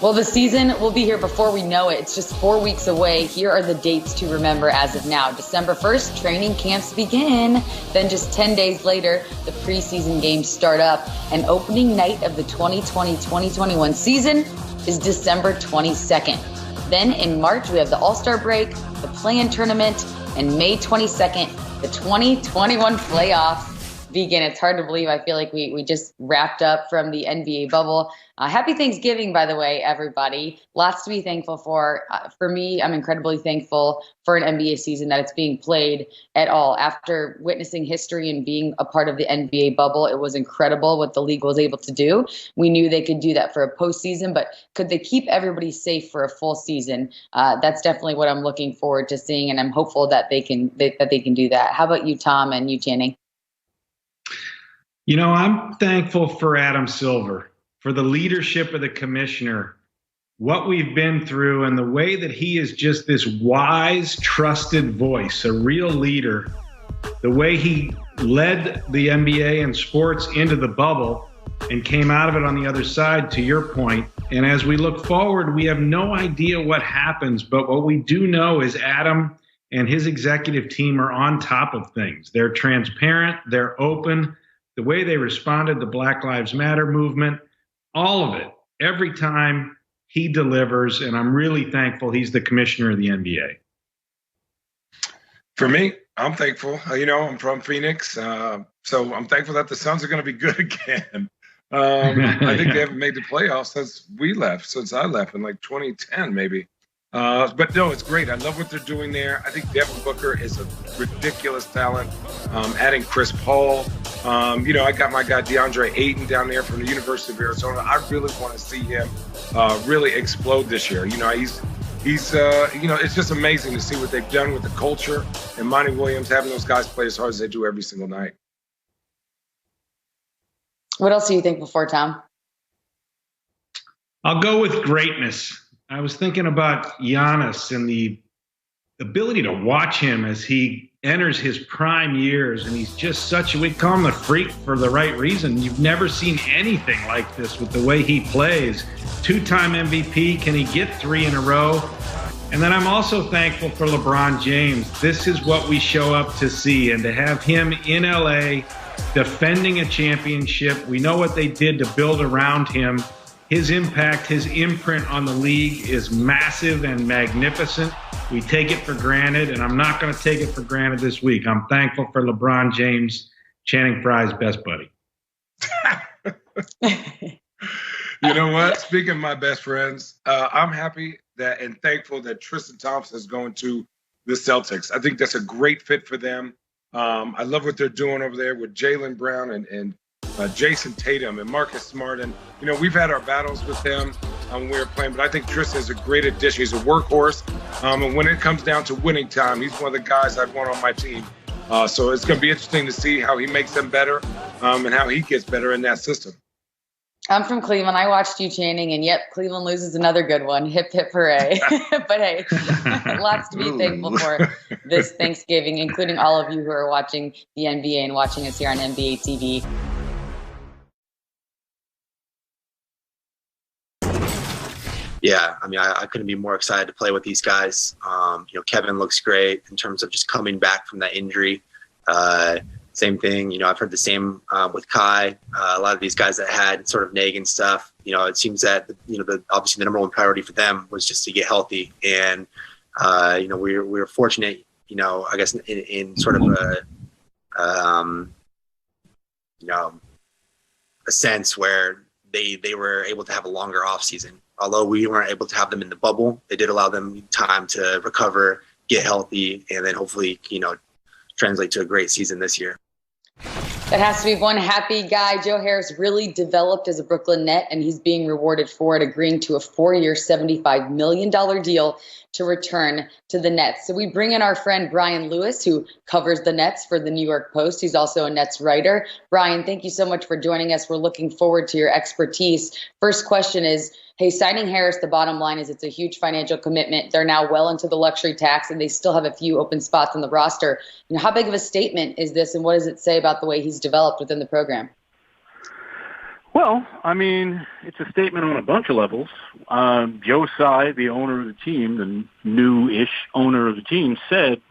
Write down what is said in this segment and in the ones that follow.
Well, the season will be here before we know it. It's just 4 weeks away. Here are the dates to remember as of now. December 1st, training camps begin. Then just 10 days later, the preseason games start up. And opening night of the 2020-2021 season is December 22nd. Then in March, we have the All-Star break, the play-in tournament, and May 22nd, the 2021 playoffs begin. It's hard to believe. I feel like we just wrapped up from the NBA bubble. Happy Thanksgiving, by the way, everybody. Lots to be thankful for. For me, I'm incredibly thankful for an NBA season that it's being played at all. After witnessing history and being a part of the NBA bubble, it was incredible what the league was able to do. We knew they could do that for a postseason, but could they keep everybody safe for a full season? That's definitely what I'm looking forward to seeing, and I'm hopeful that they can do that. How about you, Tom, and you, Channing? You know, I'm thankful for Adam Silver, for the leadership of the commissioner, what we've been through, and the way that he is just this wise, trusted voice, a real leader, the way he led the NBA and sports into the bubble and came out of it on the other side, to your point. And as we look forward, we have no idea what happens, but what we do know is Adam and his executive team are on top of things. They're transparent, they're open. The way they responded to Black Lives Matter movement, all of it, every time he delivers, and I'm really thankful he's the commissioner of the NBA. For me, I'm thankful. I'm from Phoenix, so I'm thankful that the Suns are going to be good again. I think they haven't made the playoffs since I left in like 2010 maybe. But no, it's great. I love what they're doing there. I think Devin Booker is a ridiculous talent. Adding Chris Paul. I got my guy DeAndre Ayton down there from the University of Arizona. I really want to see him really explode this year. He's it's just amazing to see what they've done with the culture and Monty Williams having those guys play as hard as they do every single night. What else do you think before, Tom? I'll go with greatness. I was thinking about Giannis and the ability to watch him as he enters his prime years, and he's just we call him a freak for the right reason. You've never seen anything like this with the way he plays. 2-time MVP, can he get 3 in a row? And then I'm also thankful for LeBron James. This is what we show up to see, and to have him in LA defending a championship. We know what they did to build around him. His impact, his imprint on the league is massive and magnificent. We take it for granted, and I'm not going to take it for granted this week. I'm thankful for LeBron James, Channing Frye's best buddy. You know what? Speaking of my best friends, I'm happy and thankful that Tristan Thompson is going to the Celtics. I think that's a great fit for them. I love what they're doing over there with Jaylen Brown and Jason Tatum and Marcus Smart. And, we've had our battles with them when we were playing, but I think Tristan is a great addition. He's a workhorse. And when it comes down to winning time, he's one of the guys I'd want on my team. So it's going to be interesting to see how he makes them better and how he gets better in that system. I'm from Cleveland. I watched you, Channing, and yep, Cleveland loses another good one. Hip, hip, hooray. But hey, lots to be thankful for this Thanksgiving, including all of you who are watching the NBA and watching us here on NBA TV. Yeah, I couldn't be more excited to play with these guys. Kevin looks great in terms of just coming back from that injury. Same thing, I've heard the same with Kai. A lot of these guys that had sort of nagging stuff, it seems that, obviously the number one priority for them was just to get healthy. And, we were fortunate, I guess in sort of a sense where they were able to have a longer off season. Although we weren't able to have them in the bubble, it did allow them time to recover, get healthy, and then hopefully, translate to a great season this year. That has to be one happy guy. Joe Harris really developed as a Brooklyn Net, and he's being rewarded for it, agreeing to a 4-year, $75 million deal to return to the Nets. So we bring in our friend Brian Lewis, who covers the Nets for the New York Post. He's also a Nets writer. Brian, thank you so much for joining us. We're looking forward to your expertise. First question is, hey, signing Harris, the bottom line is it's a huge financial commitment. They're now well into the luxury tax, and they still have a few open spots on the roster. How big of a statement is this, and what does it say about the way he's developed within the program? Well, I mean, it's a statement on a bunch of levels. Joe Tsai, the owner of the team, the new-ish owner of the team, said,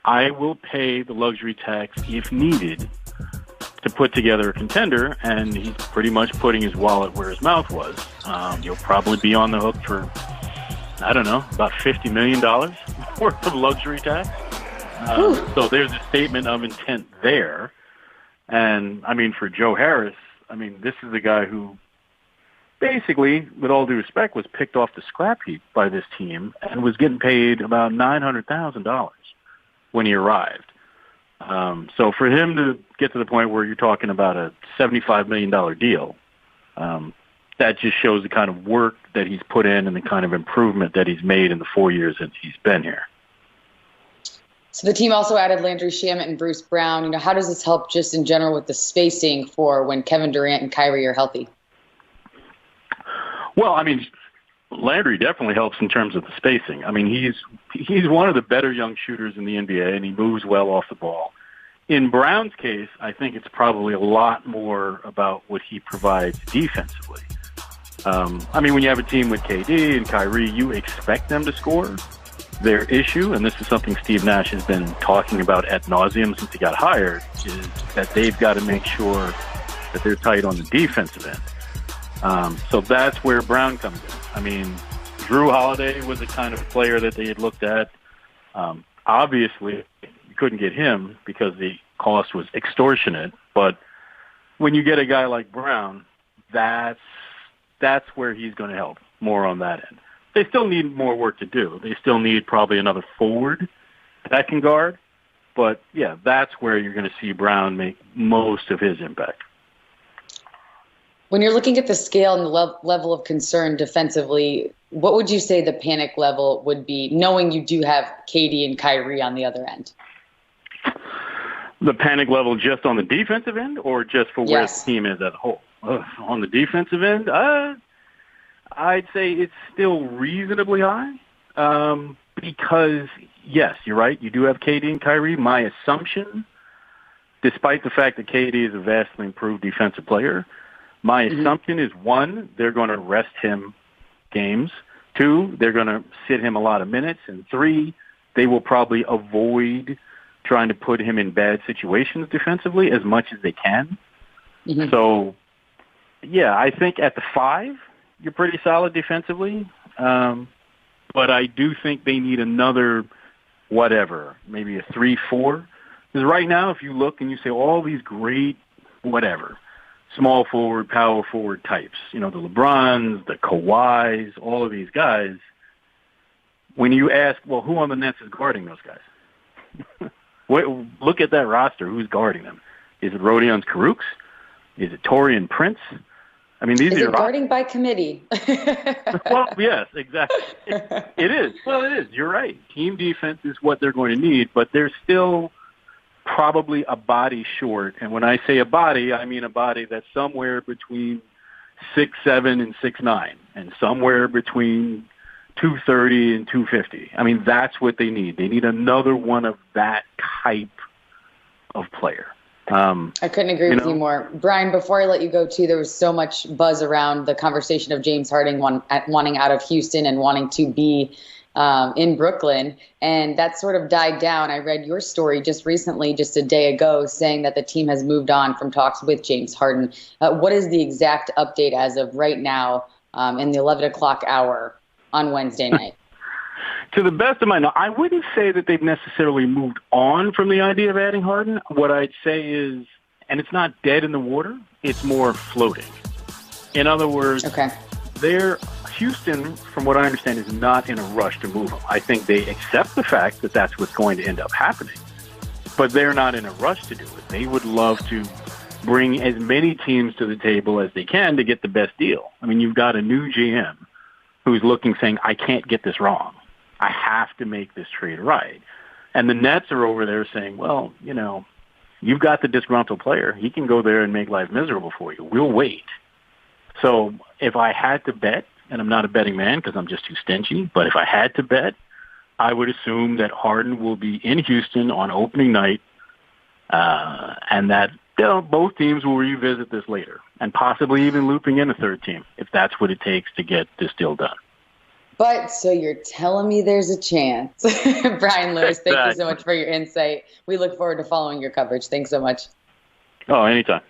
I will pay the luxury tax if needed to put together a contender, and he's pretty much putting his wallet where his mouth was. You'll probably be on the hook for, I don't know, about $50 million worth of luxury tax. So there's a statement of intent there. And, I mean, for Joe Harris, I mean, this is a guy who basically, with all due respect, was picked off the scrap heap by this team and was getting paid about $900,000 when he arrived. So for him to get to the point where you're talking about a $75 million deal, that just shows the kind of work that he's put in and the kind of improvement that he's made in the 4 years that he's been here. So the team also added Landry Shamet and Bruce Brown. You know, how does this help just in general with the spacing for when Kevin Durant and Kyrie are healthy? Well, I mean, Landry definitely helps in terms of the spacing. I mean, he's one of the better young shooters in the NBA, and he moves well off the ball. In Brown's case, I think it's probably a lot more about what he provides defensively. I mean, when you have a team with KD and Kyrie, you expect them to score. Their issue, and this is something Steve Nash has been talking about ad nauseum since he got hired, is that they've got to make sure that they're tight on the defensive end. So that's where Brown comes in. I mean, Drew Holiday was the kind of player that they had looked at. Obviously, you couldn't get him because the cost was extortionate. But when you get a guy like Brown, that's where he's going to help more on that end. They still need more work to do. They still need probably another forward that can guard. But, yeah, that's where you're going to see Brown make most of his impact. When you're looking at the scale and the level of concern defensively, what would you say the panic level would be, knowing you do have KD and Kyrie on the other end? The panic level just on the defensive end or just for where the team is as a whole? On the defensive end, I'd say it's still reasonably high because, yes, you're right. You do have KD and Kyrie. My assumption, despite the fact that KD is a vastly improved defensive player, my assumption is, one, they're going to rest him games. Two, they're going to sit him a lot of minutes. And three, they will probably avoid trying to put him in bad situations defensively as much as they can. So, yeah, I think at the 5, you're pretty solid defensively. But I do think they need another maybe a 3-4. Because right now, if you look and you say all these great small forward, power forward types, you know, the LeBrons, the Kawhis, all of these guys, when you ask, well, who on the Nets is guarding those guys? Look at that roster. Who's guarding them? Is it Rodion Kurucs? Is it Taurean Prince? I mean, these are guarding by committee. Well, yes, exactly. It is. Well, it is. You're right. Team defense is what they're going to need, but they're still probably a body short. And when I say a body, I mean a body that's somewhere between 6'7" and 6'9", and somewhere between 230 and 250. I mean, that's what they need. They need another one of that type of player. I couldn't agree with you more. Brian, before I let you go, too, there was so much buzz around the conversation of James Harden wanting out of Houston and wanting to be in Brooklyn, and that sort of died down. I read your story just recently, just a day ago, saying that the team has moved on from talks with James Harden. What is the exact update as of right now in the 11 o'clock hour on Wednesday night? To the best of my knowledge, I wouldn't say that they've necessarily moved on from the idea of adding Harden. What I'd say is, and it's not dead in the water, it's more floating. In other words, Houston, from what I understand, is not in a rush to move him. I think they accept the fact that that's what's going to end up happening, but they're not in a rush to do it. They would love to bring as many teams to the table as they can to get the best deal. I mean, you've got a new GM who's looking, saying, I can't get this wrong. I have to make this trade right. And the Nets are over there saying, well, you know, you've got the disgruntled player. He can go there and make life miserable for you. We'll wait. So if I had to bet, and I'm not a betting man because I'm just too stingy, but if I had to bet, I would assume that Harden will be in Houston on opening night, and that both teams will revisit this later and possibly even looping in a third team if that's what it takes to get this deal done. But so you're telling me there's a chance. Brian Lewis, thank you so much for your insight. We look forward to following your coverage. Thanks so much. Oh, anytime.